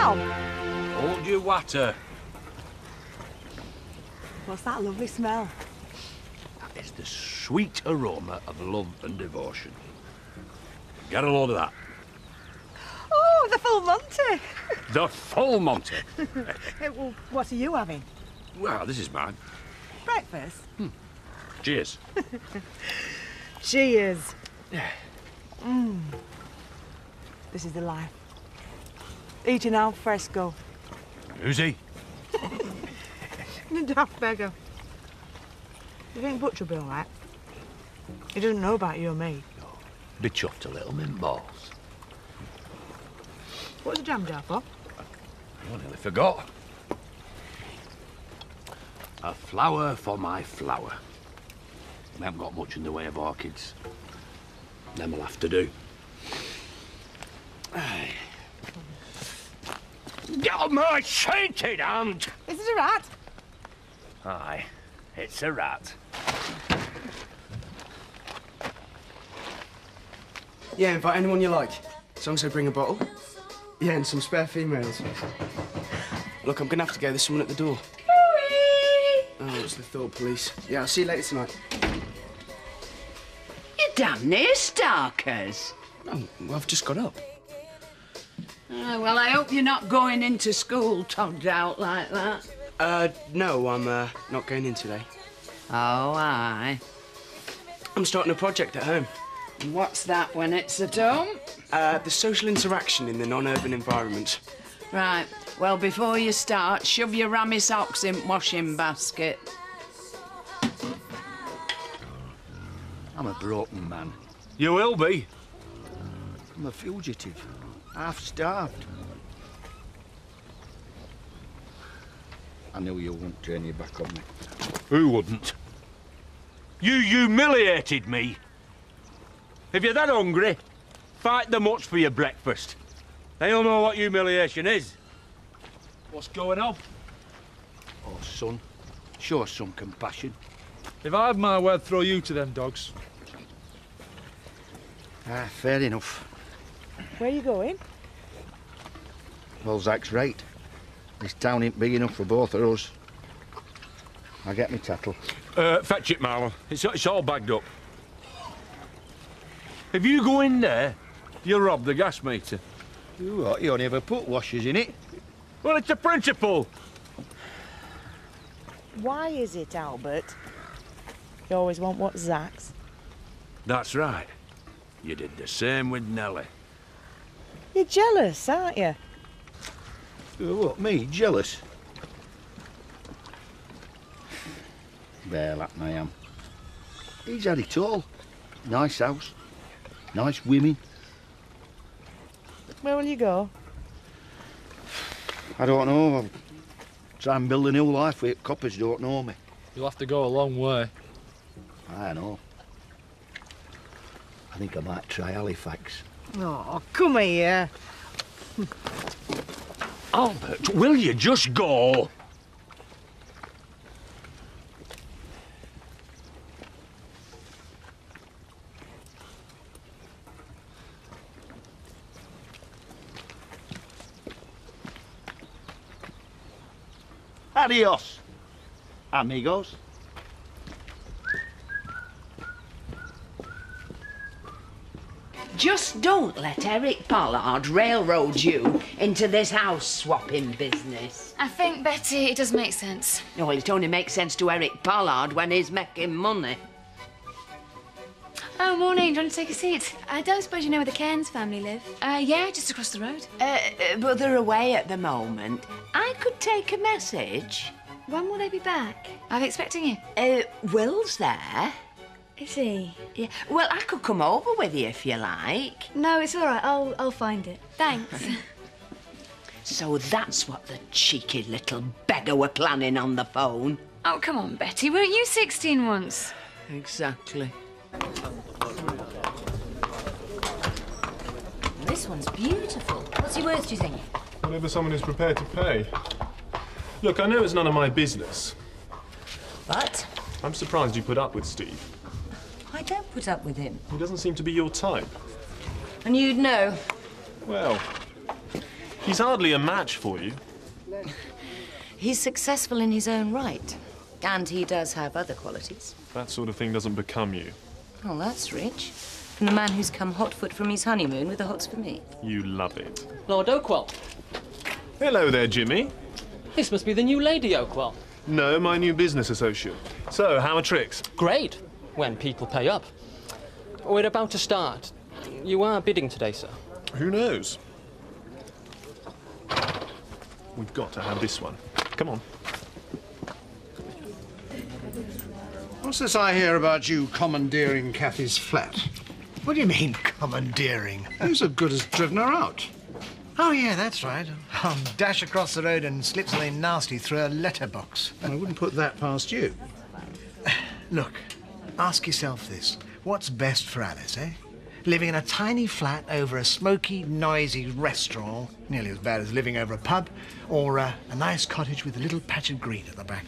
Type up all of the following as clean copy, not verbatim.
Al? Hold your water. What's that lovely smell? That is the sweet aroma of love and devotion. Get a load of that. Oh, the full Monty. The full Monty. Well, what are you having? Well, this is mine. Breakfast? Cheers. Cheers. This is the life. Eating al fresco. Who's he? The daft beggar. You think Butcher'll be all right? He doesn't know about you or me. No. Be chuffed a little, mint balls. What's the jam jar for? I nearly forgot. A flower for my flower. We haven't got much in the way of orchids. Them will have to do. Aye. Get my sainted hand! Is it a rat? Aye, it's a rat. Yeah, invite anyone you like. As long as they bring a bottle. Yeah, and some spare females. Look, I'm gonna have to go. There's someone at the door. Oh, it's the Thought Police. Yeah, I'll see you later tonight. You damn near starkers. Oh, well, I've just got up. Well, I hope you're not going into school togged out like that. No, I'm, not going in today. Oh, aye. I'm starting a project at home. What's that when it's at home? The social interaction in the non-urban environment. Right. Well, before you start, shove your rammy socks in washing basket. I'm a broken man. You will be. I'm a fugitive. Half-starved. I knew you wouldn't turn your back on me. Who wouldn't? You humiliated me. If you're that hungry, fight the much for your breakfast. They'll know what humiliation is. What's going on? Oh, son, show some compassion. If I had my way, I'd throw you to them dogs. Ah, fair enough. Where are you going? Well, Zach's right. This town ain't big enough for both of us. I get me tattle. Fetch it, Marlon. It's all bagged up. If you go in there, you'll rob the gas meter. You what? You only ever put washers in it. Well, it's a principle. Why is it, Albert? You always want what's Zach's. That's right. You did the same with Nellie. You're jealous, aren't you? What, me? Jealous? Well, that I am. He's had it all. Nice house. Nice women. Where will you go? I don't know. I'll try and build a new life where coppers don't know me. You'll have to go a long way. I know. I think I might try Halifax. Oh, come here. Albert, will you just go? Adios, amigos. Just don't let Eric Pollard railroad you into this house-swapping business. I think, Betty, it does make sense. No, well, it only makes sense to Eric Pollard when he's making money. Oh, morning. Do you want to take a seat? I don't suppose you know where the Cairns family live? Yeah, just across the road. But they're away at the moment. I could take a message. When will they be back? I'm expecting you. Will's there. Is he? Yeah. Well, I could come over with you if you like. No, it's all right. I'll find it. Thanks. So that's what the cheeky little beggar were planning on the phone. Oh, come on, Betty. Weren't you 16 once? Exactly. This one's beautiful. What's he worth, do you think? Whatever someone is prepared to pay. Look, I know it's none of my business. But I'm surprised you put up with Steve. I don't put up with him. He doesn't seem to be your type. And you'd know. Well, He's hardly a match for you. He's successful in his own right. And he does have other qualities. That sort of thing doesn't become you. Oh, that's rich. From the man who's come hotfoot from his honeymoon with the hots for me. You love it. Lord Oakwell. Hello there, Jimmy. This must be the new Lady Oakwell. No, my new business associate. So, how are tricks? Great, when people pay up. We're about to start. You are bidding today, sir. Who knows? We've got to have this one. Come on. What's this I hear about you commandeering Kathy's flat? What do you mean, commandeering? Who's so good as driven her out? Oh, yeah, that's right. Dash across the road and slip something nasty through a letterbox. I wouldn't put that past you. Look, ask yourself this. What's best for Alice, eh? Living in a tiny flat over a smoky, noisy restaurant, nearly as bad as living over a pub, or a nice cottage with a little patch of green at the back?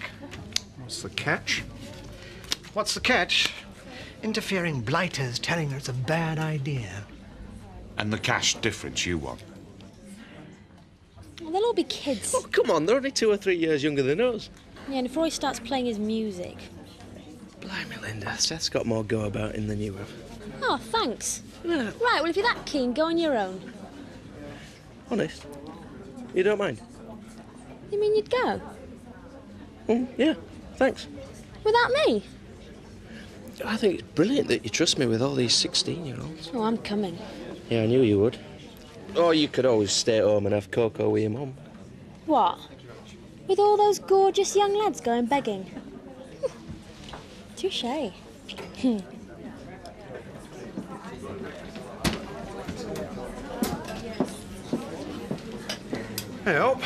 What's the catch? What's the catch? Interfering blighters telling her it's a bad idea. And the cash difference you want? Well, they'll all be kids. Oh, come on, they're only 2 or 3 years younger than us. Yeah, and if Roy starts playing his music... Blimey, Linda, Seth's got more go about him than you have. Oh, thanks. Yeah. Right, well, if you're that keen, go on your own. Honest? You don't mind? You mean you'd go? Yeah, thanks. Without me? I think it's brilliant that you trust me with all these 16-year-olds. Oh, I'm coming. Yeah, I knew you would. Or you could always stay at home and have cocoa with your mum. What? With all those gorgeous young lads going begging? Touché. Hey, up.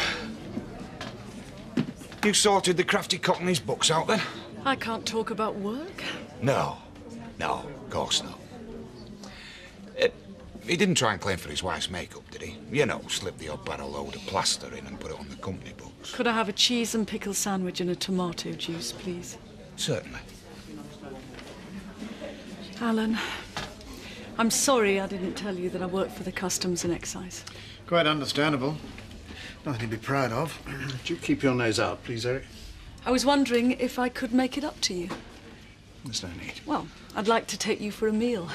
You sorted the crafty cockney's books out, then? I can't talk about work. No, of course not. He didn't try and claim for his wife's makeup, did he? You know, slip the odd barrel load of plaster in and put it on the company books. Could I have a cheese and pickle sandwich and a tomato juice, please? Certainly. Alan, I'm sorry I didn't tell you that I work for the Customs and Excise. Quite understandable. Nothing to be proud of. Do you keep your nose out, please, Eric? I was wondering if I could make it up to you. There's no need. Well, I'd like to take you for a meal.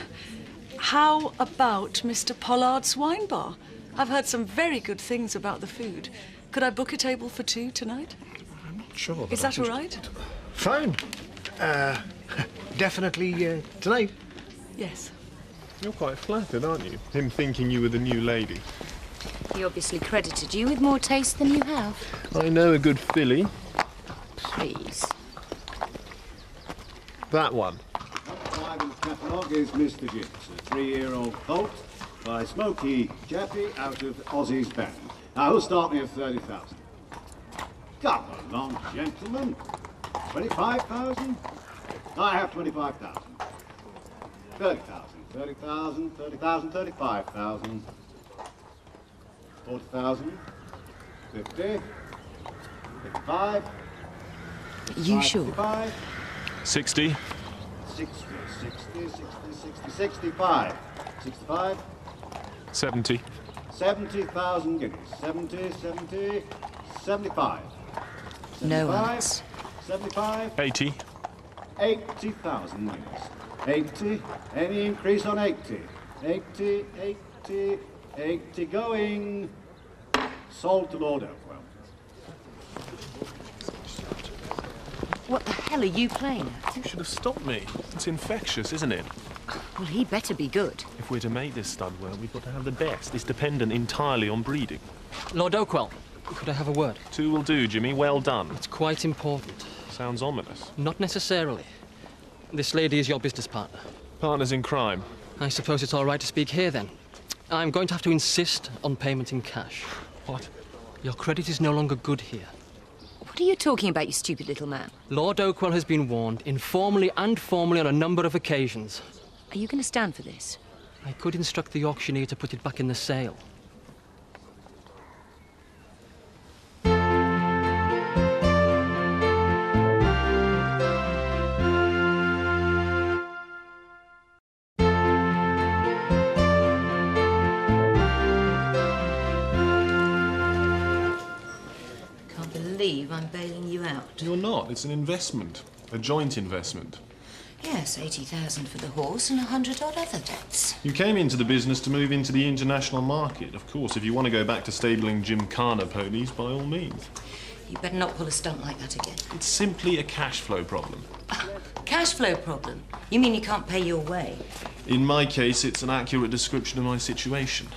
How about Mr. Pollard's wine bar? I've heard some very good things about the food. Could I book a table for 2 tonight? I'm not sure. Is that all right? Fine. Definitely tonight. Yes. You're quite flattered, aren't you? Him thinking you were the new lady. He obviously credited you with more taste than you have. I know a good filly. Please. That one. Live in the catalogue is Mr. Gibbs, a 3-year-old colt by Smokey Jeffy out of Ozzy's band. Now, who'll start me at 30,000? Come along, gentlemen. 25,000? I have 25,000. 30,000, 30,000, 30,000, 35,000. 40,000. 50. 55. You sure? 55. 60. 60, 65. 65. 70. 70,000 guineas. 70, 75. No 75, answer. 75. 80. 80,000 guineas. 80. Any increase on 80? 80, 80, 80 going. Sold to Lord Oakwell. What the hell are you playing at? You should have stopped me. It's infectious, isn't it? Well, he better be good. If we're to make this stud work, we've got to have the best. It's dependent entirely on breeding. Lord Oakwell, could I have a word? 2 will do, Jimmy. Well done. It's quite important. Sounds ominous. Not necessarily. This lady is your business partner. Partners in crime. I suppose it's all right to speak here, then. I'm going to have to insist on payment in cash. What? Your credit is no longer good here. What are you talking about, you stupid little man? Lord Oakwell has been warned, informally and formally on a number of occasions. Are you going to stand for this? I could instruct the auctioneer to put it back in the sale. believe I'm bailing you out. You're not. It's an investment. A joint investment. Yes, 80,000 for the horse and 100 odd other debts. You came into the business to move into the international market. Of course, if you want to go back to stabling Gymkhana ponies, by all means. You better not pull a stunt like that again. It's simply a cash flow problem. Cash flow problem? You mean you can't pay your way? In my case, it's an accurate description of my situation.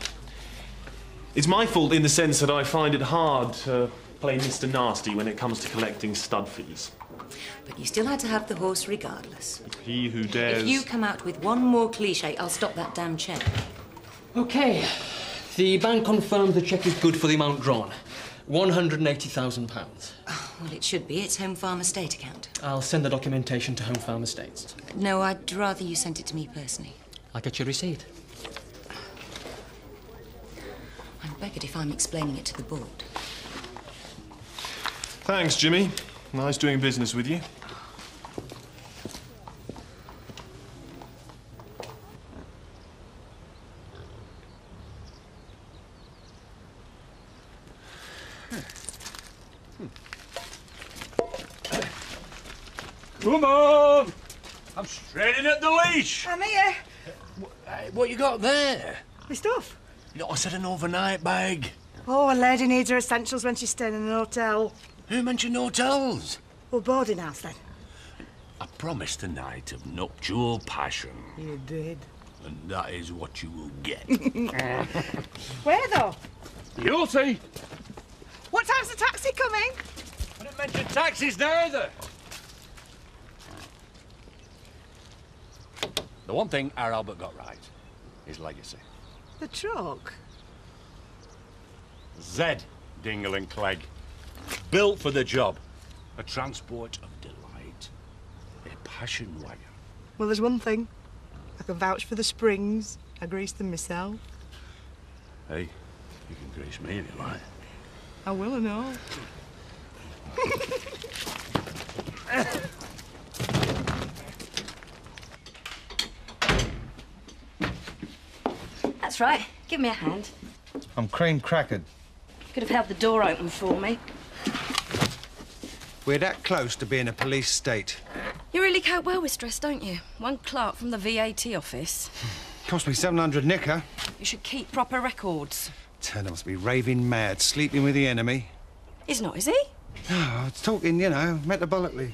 It's my fault in the sense that I find it hard to play Mr. Nasty when it comes to collecting stud fees. But you still had to have the horse regardless. He who dares... If you come out with one more cliché, I'll stop that damn cheque. OK. The bank confirmed the cheque is good for the amount drawn. £180,000. Oh, well, it should be. It's Home Farm Estate account. I'll send the documentation to Home Farm Estates. No, I'd rather you sent it to me personally. I'll get your receipt. I'm beggared if I'm explaining it to the board. Thanks, Jimmy. Nice doing business with you. Come on! I'm straining at the leash. I'm here. What you got there? My stuff. You know, I said an overnight bag. Oh, a lady needs her essentials when she's staying in an hotel. Who mentioned hotels? Well, boarding house, then. I promised a night of nuptial passion. You did. And that is what you will get. Where, though? You'll see. What time's the taxi coming? I didn't mention taxis neither. The one thing our Albert got right is legacy. The truck? Zed, Dingle and Clegg. Built for the job. A transport of delight. A passion wagon. Well, there's one thing. I can vouch for the springs. I greased them myself. Hey, you can grease me if you like. I will and all. That's right. Give me a hand. I'm cream crackered. Could have held the door open for me. We're that close to being a police state. You really cope well with stress, don't you? One clerk from the VAT office. Cost me 700 nicker. You should keep proper records. Turner must be raving mad, sleeping with the enemy. He's not, is he? No, I was talking, you know, metabolically.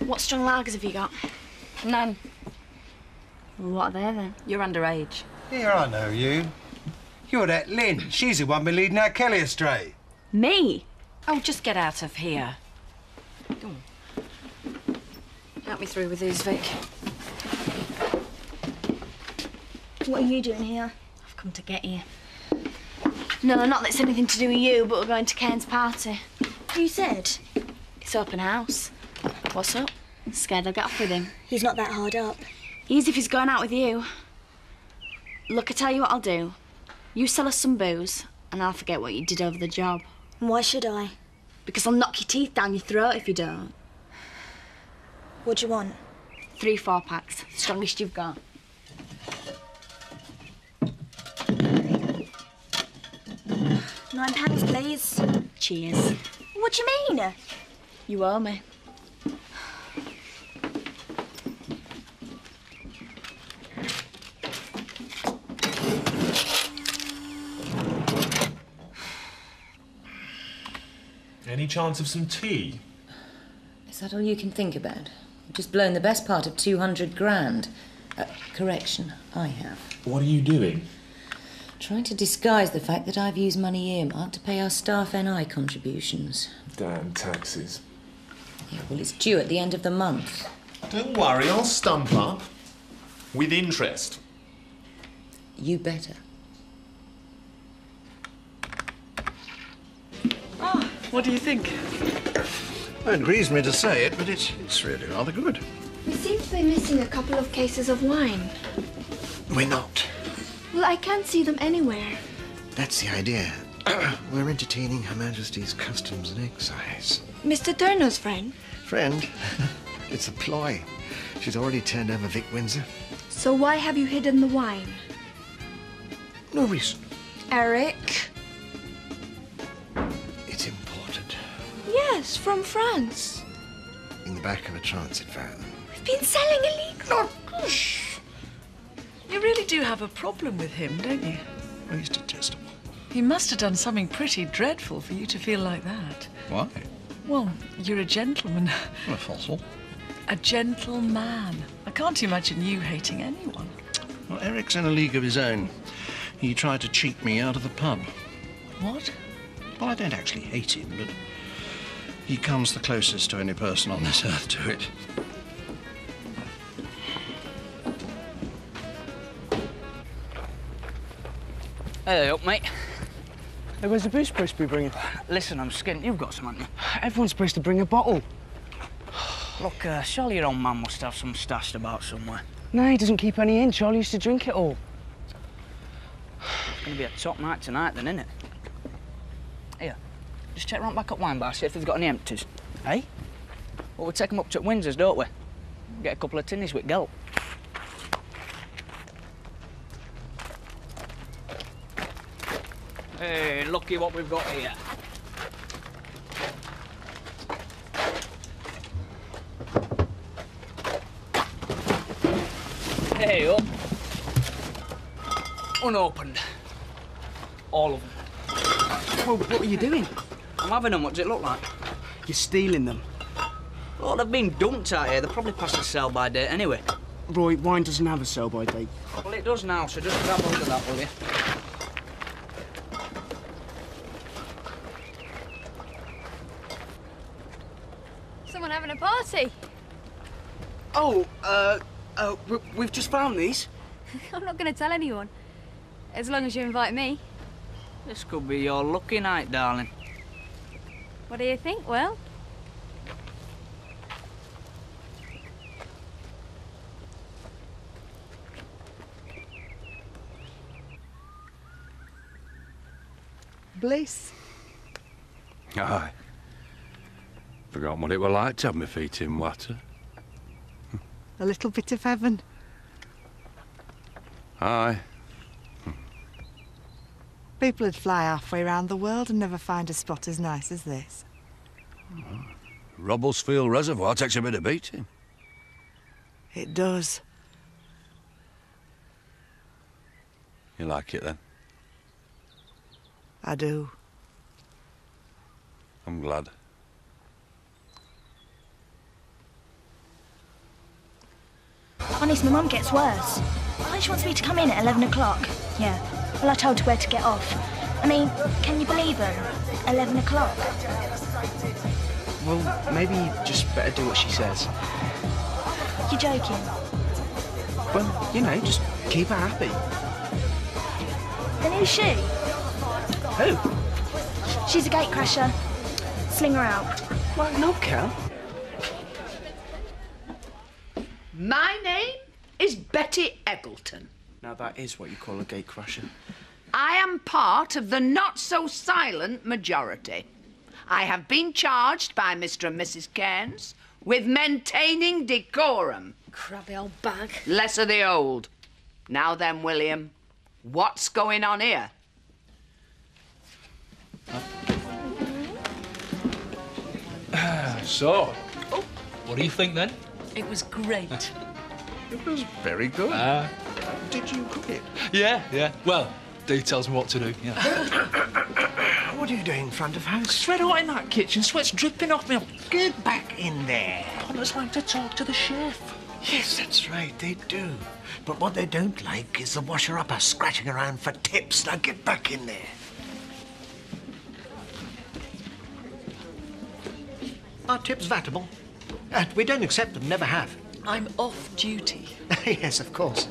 What strong lagers have you got? None. Well, what are they then? You're underage. Here, I know you. You're that Lynn. She's the one been leading our Kelly astray. Me? Oh, just get out of here. Go on. Help me through with these, Vic. What are you doing here? I've come to get you. No, not that it's anything to do with you, but we're going to Ken's party. Who said? It's open house. What's up? Scared I'll get off with him. He's not that hard up. Easy if he's going out with you. Look, I tell you what I'll do. You sell us some booze, and I'll forget what you did over the job. Why should I? Because I'll knock your teeth down your throat if you don't. What do you want? 3 4-packs, the strongest you've got. £9, please. Cheers. What do you mean? You owe me. Any chance of some tea? Is that all you can think about? You've just blown the best part of 200 grand. Correction, I have. What are you doing? Trying to disguise the fact that I've used money earmarked to pay our staff NI contributions. Damn taxes. Yeah, well, it's due at the end of the month. Don't worry, I'll stump up. With interest. You better. What do you think? Well, it grieves me to say it, but it's really rather good. We seem to be missing a couple of cases of wine. We're not. Well, I can't see them anywhere. That's the idea. We're entertaining Her Majesty's Customs and Excise. Mr. Turner's friend? Friend? It's a ploy. She's already turned over Vic Windsor. So why have you hidden the wine? No reason. Eric? It's imported. Yes, from France. In the back of a transit van. We've been selling illegal. You really do have a problem with him, don't you? Oh, he's detestable. He must have done something pretty dreadful for you to feel like that. Why? Well, you're a gentleman. I'm a fossil. A gentleman. I can't imagine you hating anyone. Well, Eric's in a league of his own. He tried to cheat me out of the pub. What? Well, I don't actually hate him, but he comes the closest to any person on this earth to it. Hey, up, mate. Hey, where's the booze supposed to be bringing? Listen, I'm skint. You've got some, haven't you? Everyone's supposed to bring a bottle. Look, surely your old man must have some stashed about somewhere. No, he doesn't keep any in. Charlie used to drink it all. It's going to be a top night tonight, then, isn't it? Here, just check round back up wine bar, see if they've got any empties. Eh? Well, we take them up to Windsor's, don't we? Get a couple of tinnies with gelt. Hey, lucky what we've got here. Hey, up. Unopened. All of them. Well, what are you doing? I'm having them. What does it look like? You're stealing them. Well, they've been dumped out here. They're probably past the sell-by date anyway. Roy, wine doesn't have a sell-by date. Well, it does now, so just grab hold of that, will you? Someone having a party. Oh, we've just found these. I'm not going to tell anyone. As long as you invite me. This could be your lucky night, darling. What do you think, Will? Bliss. Aye. Forgotten what it were like to have my feet in water. A little bit of heaven. Aye. People would fly halfway round the world and never find a spot as nice as this. Rubblesfield Reservoir takes a bit of beating. It does. You like it then? I do. I'm glad. Honest, my mum gets worse. Why she wants me to come in at 11 o'clock? Yeah. Well, I told her where to get off. I mean, can you believe her? 11 o'clock. Well, maybe you just better do what she says. You're joking. Well, you know, just keep her happy. Then who's she? Who? She's a gatecrasher. Sling her out. Well, no, Cal. My name is Betty Eggleton. Now, that is what you call a gatecrasher. I am part of the not-so-silent majority. I have been charged by Mr. and Mrs. Cairns with maintaining decorum. Crabby old bag. Less of the old. Now then, William, what's going on here? So, what do you think then? It was great. It was very good. Did you cook it? Yeah. Well, Dee tells me what to do, yeah. What are you doing in front of house? It's red hot in that kitchen, sweat's dripping off me. Get back in there. Connors like to talk to the chef. Yes, that's right, they do. But what they don't like is the washer-upper scratching around for tips. Now get back in there. Are tips vatable? We don't accept them, never have. I'm off duty. Yes, of course.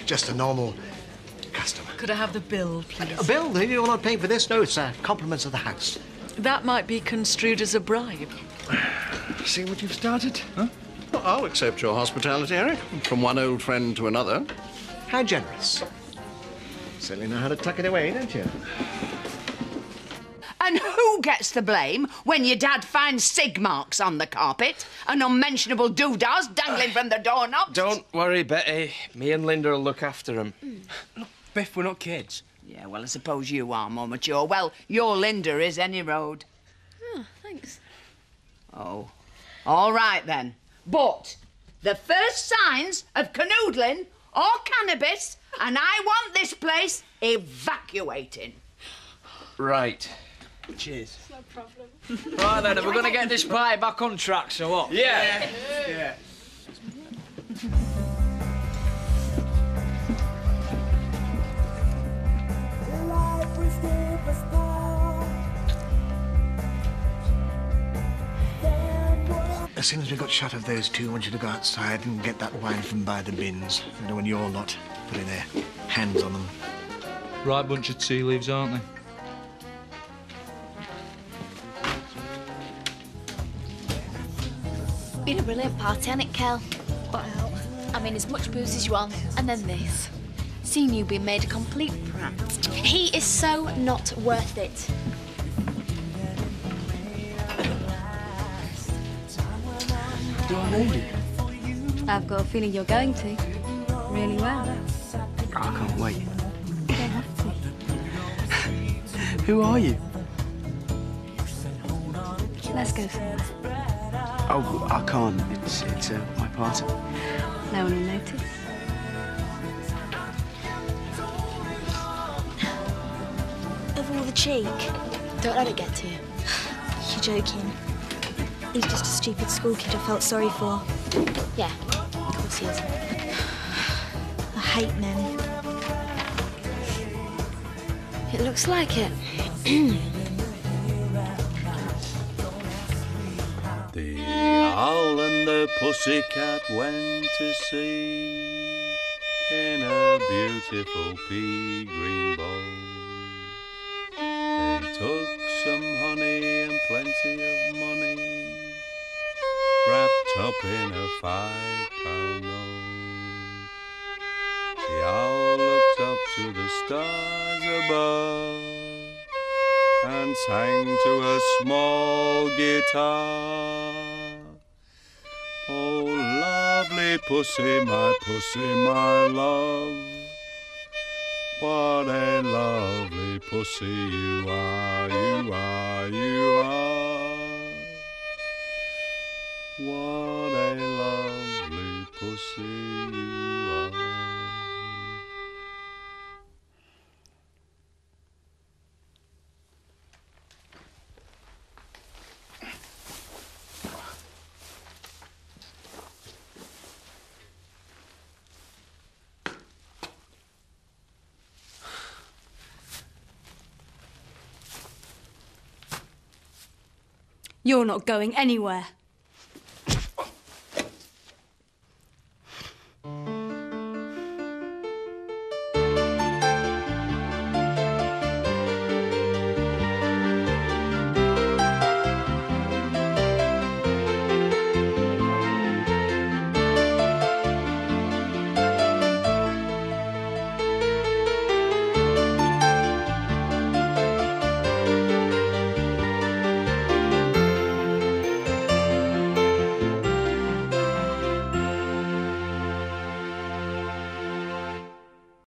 Just a normal customer. Could I have the bill, please? A bill? You're not paying for this? No, it's compliments of the house. That might be construed as a bribe. See what you've started? Huh? Well, I'll accept your hospitality, Eric. From one old friend to another. How generous. Certainly know how to tuck it away, don't you? And who gets the blame when your dad finds sig marks on the carpet and unmentionable doodahs dangling from the doorknobs? Don't worry, Betty. Me and Linda will look after him. Look, Biff, we're not kids. Yeah, well, I suppose you are more mature. Well, your Linda is any road. Oh, thanks. Oh. All right, then. But the first signs of canoodling or cannabis, and I want this place evacuating. Right. Cheers. No problem. Right then, we're going to get this party back on track, so what? Yeah. As soon as we got shut of those two, I want you to go outside and get that wine from by the bins. You know, when your lot putting their hands on them. Right bunch of tea leaves, aren't they? Been a brilliant party, hasn't it, Kel? What help? I mean, as much booze as you want, and then this. Seeing you being made a complete prat. He is so not worth it. Do I know you? I've got a feeling you're going to. Really well. I can't wait. You don't have to. Who are you? Let's go somewhere. Oh, I can't. It's my party. No one will notice. Of all the cheek, don't let it get to you. You're joking. He's just a stupid school kid I felt sorry for. Yeah, of course he is. I hate men. It looks like it. The owl and the pussycat went to sea in a beautiful pea green bowl. They took some honey and plenty of money, wrapped up in a £5 note. The owl looked up to the stars above and sang to a small guitar. Oh, lovely pussy, my love, what a lovely pussy you are, you are, you are. What a lovely pussy you are. You're not going anywhere.